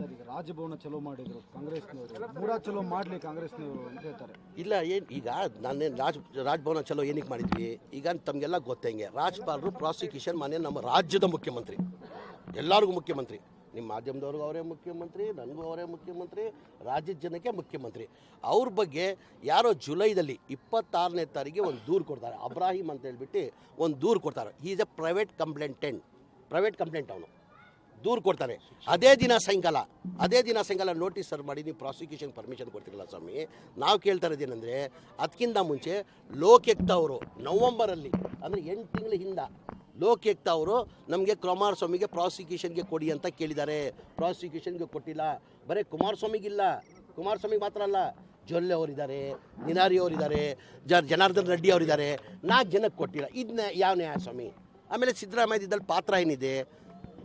Sir ಈಗ ರಾಜಭವನ ಚಲೋ ಮಾಡಿದ್ರು ಕಾಂಗ್ರೆಸ್ನವರು, ಮೂಡ ಚಲೋ ಮಾಡಲಿ ಕಾಂಗ್ರೆಸ್ನವರು ಅಂತ ಹೇಳ್ತಾರೆ. ಇಲ್ಲ ಏನು ಈಗ ನಾನೇನು ರಾಜಭವನ ಚಲೋ ಏನಕ್ಕೆ ಮಾಡಿದ್ವಿ, ಈಗ ತಮಗೆಲ್ಲ ಗೊತ್ತಂಗೆ ರಾಜ್ಪಾಲರು ಪ್ರಾಸಿಕ್ಯೂಷನ್ ಮನೆ ನಮ್ಮ ರಾಜ್ಯದ ಮುಖ್ಯಮಂತ್ರಿ, ಎಲ್ಲರಿಗೂ ಮುಖ್ಯಮಂತ್ರಿ, ನಿಮ್ಮ ಮಾಧ್ಯಮದವ್ರಿಗೂ ಅವರೇ ಮುಖ್ಯಮಂತ್ರಿ, ನನಗೂ ಅವರೇ ಮುಖ್ಯಮಂತ್ರಿ, ರಾಜ್ಯದ ಜನಕ್ಕೆ ಮುಖ್ಯಮಂತ್ರಿ. ಅವ್ರ ಬಗ್ಗೆ ಯಾರೋ ಜುಲೈದಲ್ಲಿ 26ನೇ ತಾರೀಕಿಗೆ ಒಂದು ದೂರು ಕೊಡ್ತಾರೆ, ಅಬ್ರಾಹಿಂ ಅಂತ ಹೇಳ್ಬಿಟ್ಟು ಒಂದು ದೂರು ಕೊಡ್ತಾರೆ. He is A private complaint ಅವನು ದೂರು ಕೊಡ್ತಾರೆ. ಅದೇ ದಿನ ಸಾಯಂಕಾಲ ನೋಟಿಸ್ ಸರ್ವ್ ಮಾಡಿ ನೀವು ಪ್ರಾಸಿಕ್ಯೂಷನ್ ಪರ್ಮಿಷನ್ ಕೊಡ್ತಿರಲ್ಲ ಸ್ವಾಮಿ. ನಾವು ಕೇಳ್ತಾ ಇರೋದೇನೆಂದರೆ ಅದಕ್ಕಿಂತ ಮುಂಚೆ ಲೋಕಾಯುಕ್ತ ಅವರು ನವಂಬರಲ್ಲಿ ಅಂದರೆ 8 ತಿಂಗಳ ಹಿಂದೆ ಲೋಕಾಯುಕ್ತ ಅವರು ನಮಗೆ ಕುಮಾರಸ್ವಾಮಿಗೆ ಪ್ರಾಸಿಕ್ಯೂಷನ್ಗೆ ಕೊಡಿ ಅಂತ ಕೇಳಿದ್ದಾರೆ. ಪ್ರಾಸಿಕ್ಯೂಷನ್ಗೆ ಕೊಟ್ಟಿಲ್ಲ. ಬರೀ ಕುಮಾರಸ್ವಾಮಿಗೆ ಮಾತ್ರ ಅಲ್ಲ, ಜೊಲ್ಲೆ ಅವರಿದ್ದಾರೆ, ನಿನಾರಿ ಅವರಿದ್ದಾರೆ, ಜನಾರ್ದನ್ ರೆಡ್ಡಿ ಅವರಿದ್ದಾರೆ, 4 ಜನಕ್ಕೆ ಕೊಟ್ಟಿಲ್ಲ. ಇದನ್ನ ಯಾವ ನ್ಯಾಯ ಸ್ವಾಮಿ? ಆಮೇಲೆ ಸಿದ್ದರಾಮಯ್ಯದಲ್ಲಿ ಪಾತ್ರ ಏನಿದೆ?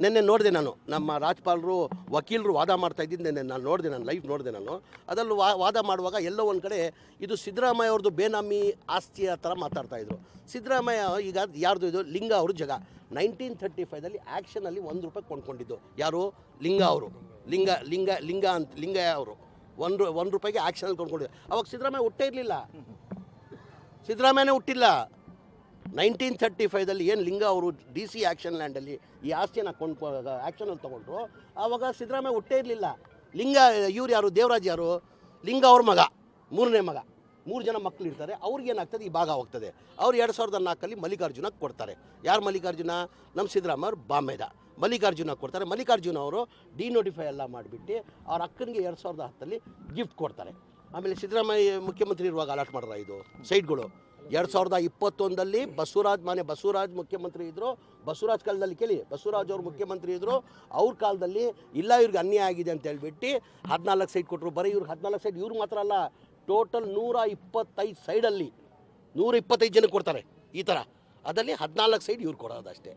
ನಿನ್ನೆ ನೋಡಿದೆ ನಾನು, ನಮ್ಮ ರಾಜ್ಪಾಲರು ವಕೀಲರು ವಾದ ಮಾಡ್ತಾ ಇದ್ದಿದ್ದು ನಿನ್ನೆ ನಾನು ನೋಡಿದೆ, ಲೈವ್ ನೋಡಿದೆ ನಾನು. ಅದರಲ್ಲಿ ವಾದ ಮಾಡುವಾಗ ಎಲ್ಲೋ ಒಂದು ಕಡೆ ಇದು ಸಿದ್ದರಾಮಯ್ಯ ಅವ್ರದ್ದು ಬೇನಾಮಿ ಆಸ್ತಿಯ ಥರ ಮಾತಾಡ್ತಾಯಿದ್ರು. ಸಿದ್ದರಾಮಯ್ಯ ಈಗ ಯಾರ್ದು ಇದು ಲಿಂಗ ಅವರು ಜಾಗ 1935ದಲ್ಲಿ ಆ್ಯಕ್ಷನಲ್ಲಿ ₹1 ಕೊಂಡ್ಕೊಂಡಿದ್ದು ಯಾರು? ಲಿಂಗ ಅವರು, ಲಿಂಗ ಅವರು ₹1 ಆ್ಯಕ್ಷನಲ್ಲಿ ಕೊಂಡ್ಕೊಂಡಿದ್ದು. ಅವಾಗ ಸಿದ್ದರಾಮಯ್ಯನೇ ಹುಟ್ಟಿಲ್ಲ. 1935ದಲ್ಲಿ ಏನು ಲಿಂಗ ಅವರು DC ಆ್ಯಕ್ಷನ್ ಲ್ಯಾಂಡಲ್ಲಿ ಈ ಆಸ್ತಿಯನ್ನು ಆ್ಯಕ್ಷನಲ್ಲಿ ತೊಗೊಂಡ್ರು, ಆವಾಗ ಸಿದ್ದರಾಮಯ್ಯ ಹುಟ್ಟೇ ಇರಲಿಲ್ಲ. ಇವ್ರು ಯಾರು? ದೇವರಾಜ್ ಯಾರು? ಲಿಂಗ ಅವ್ರ ಮಗ, 3ನೇ ಮಗ. 3 ಜನ ಮಕ್ಕಳು ಇರ್ತಾರೆ. ಅವ್ರಿಗೇನಾಗ್ತದೆ, ಈ ಭಾಗ ಹೋಗ್ತದೆ. ಅವ್ರು 2004ರಲ್ಲಿ ಮಲ್ಲಿಕಾರ್ಜುನಕ್ಕೆ ಕೊಡ್ತಾರೆ. ಯಾರು ಮಲ್ಲಿಕಾರ್ಜುನ? ನಮ್ಮ ಸಿದ್ದರಾಮಯ್ಯ ಅವ್ರು ಬಾಂಬೆದ ಮಲ್ಲಿಕಾರ್ಜುನ ಕೊಡ್ತಾರೆ. ಮಲ್ಲಿಕಾರ್ಜುನ ಅವರು ಡಿನೋಟಿಫೈ ಎಲ್ಲ ಮಾಡಿಬಿಟ್ಟು ಅವ್ರ ಅಕ್ಕನಿಗೆ 2010ರಲ್ಲಿ ಗಿಫ್ಟ್ ಕೊಡ್ತಾರೆ. ಆಮೇಲೆ ಸಿದ್ದರಾಮಯ್ಯ ಮುಖ್ಯಮಂತ್ರಿ ಇರುವಾಗ ಅಲಾಟ್ ಮಾಡ್ರ ಇದು ಸೈಟ್ಗಳು. 2021ರಲ್ಲಿ ಬಸವರಾಜ್ ಮುಖ್ಯಮಂತ್ರಿ ಇದ್ದರು. ಬಸವರಾಜ್ ಕಾಲದಲ್ಲಿ ಕೇಳಿ, ಬಸವರಾಜ್ ಅವರು ಮುಖ್ಯಮಂತ್ರಿ ಇದ್ದರು. ಅವ್ರ ಕಾಲದಲ್ಲಿ ಇಲ್ಲ ಇವ್ರಿಗೆ ಅನ್ಯಾಯ ಆಗಿದೆ ಅಂತ ಹೇಳ್ಬಿಟ್ಟು 14 ಸೈಟ್ ಕೊಟ್ಟರು. ಬರೀ ಇವ್ರಿಗೆ 14 ಸೈಟ್, ಇವ್ರು ಮಾತ್ರ ಅಲ್ಲ, ಟೋಟಲ್ 125 ಸೈಡಲ್ಲಿ 125 ಜನಕ್ಕೆ ಕೊಡ್ತಾರೆ ಈ ಥರ. ಅದರಲ್ಲಿ 14 ಸೈಡ್ ಇವ್ರು ಕೊಡೋದಷ್ಟೇ.